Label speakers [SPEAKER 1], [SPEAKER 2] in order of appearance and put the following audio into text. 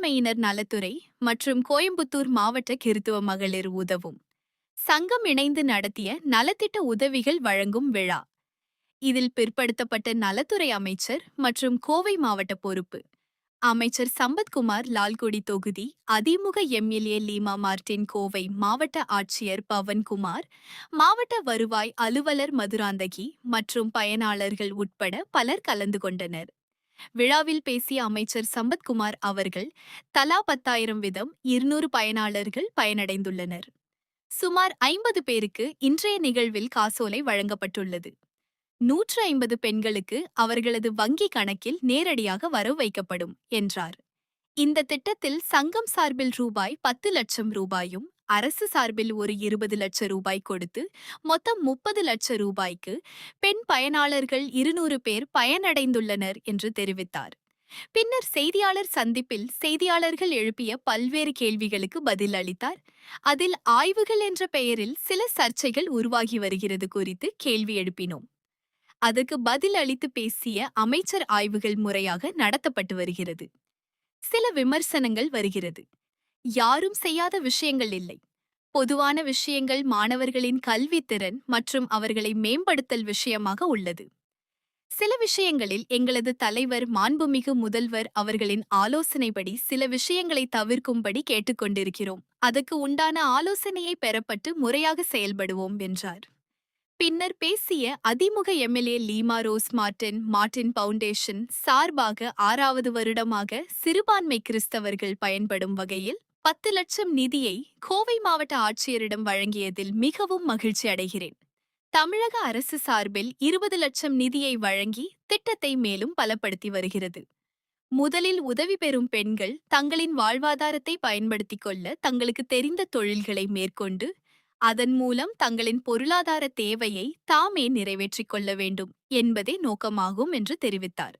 [SPEAKER 1] சிறுபான்மையினர் நலத்துறை மற்றும் கோயம்புத்தூர் மாவட்ட கிறித்துவ மகளிர் உதவும் சங்கம் இணைந்து நடத்திய நலத்திட்ட உதவிகள் வழங்கும் விழா. இதில் பிற்படுத்தப்பட்ட நலத்துறை அமைச்சர் மற்றும் கோவை மாவட்ட பொறுப்பு அமைச்சர் சம்பத்குமார் லால்குடி தொகுதி AIADMK MLA Lima Martin, Kovai மாவட்ட ஆட்சியர் பவன்குமார், மாவட்ட வருவாய் அலுவலர் மதுராந்தகி மற்றும் பயனாளர்கள் உட்பட பலர் கலந்து கொண்டனர். விழாவில் பேசிய அமைச்சர் சம்பத்குமார் அவர்கள், தலா 10,000 வீதம் 200 பயனாளர்கள் பயனடைந்துள்ளனர். சுமார் 50 பேருக்கு இன்றைய நிகழ்வில் காசோலை வழங்கப்பட்டுள்ளது. 150 பெண்களுக்கு அவர்களது வங்கி கணக்கில் நேரடியாக வரவு வைக்கப்படும் என்றார். இந்த திட்டத்தில் சங்கம் சார்பில் ரூபாய் 10 லட்சம் ரூபாயும், அரசு சார்பில் ஒரு 20 லட்சம் ரூபாய் கொடுத்து மொத்தம் 30 லட்சம் ரூபாய்க்கு பெண் பயனாளர்கள் 200 பேர் பயனடைந்துள்ளனர் என்று தெரிவித்தார். பின்னர் செய்தியாளர் சந்திப்பில் செய்தியாளர்கள் எழுப்பிய பல்வேறு கேள்விகளுக்கு பதில் அளித்தார். அதில் ஆய்வுகள் என்ற பெயரில் சில சர்ச்சைகள் உருவாகி வருகிறது குறித்து கேள்வி எழுப்பினோம். அதற்கு பதில் அளித்து பேசிய அமைச்சர், ஆய்வுகள் முறையாக நடத்தப்பட்டு வருகிறது. சில விமர்சனங்கள் வருகிறது. யாரும் செய்யாத விஷயங்கள் இல்லை. பொதுவான விஷயங்கள் மாணவர்களின் கல்வித்திறன் மற்றும் அவர்களை மேம்படுத்தல் விஷயமாக உள்ளது. சில விஷயங்களில் எங்களது தலைவர் மாண்புமிகு முதல்வர் அவர்களின் ஆலோசனைப்படி சில விஷயங்களை தவிர்க்கும்படி கேட்டுக்கொண்டிருக்கிறோம். அதற்கு உண்டான ஆலோசனையை பெறப்பட்டு முறையாக செயல்படுவோம் என்றார். பின்னர் பேசிய AIADMK MLA Lima rose Martin, Martin foundation சார்பாக 6வது வருடமாக சிறுபான்மை கிறிஸ்தவர்கள் பயன்படும் வகையில் 10 லட்சம் நிதியை கோவை மாவட்ட ஆட்சியரிடம் வழங்கியதில் மிகவும் மகிழ்ச்சி அடைகிறேன். தமிழக அரசு சார்பில் 20 லட்சம் நிதியை வழங்கி திட்டத்தை மேலும் பலப்படுத்தி வருகிறது. முதலில் உதவி பெறும் பெண்கள் தங்களின் வாழ்வாதாரத்தை பயன்படுத்திக் கொள்ள தங்களுக்கு தெரிந்த தொழில்களை மேற்கொண்டு அதன் மூலம் தங்களின் பொருளாதார தேவையை தாமே நிறைவேற்றிக் கொள்ள வேண்டும் என்பதே நோக்கமாகும் என்று தெரிவித்தார்.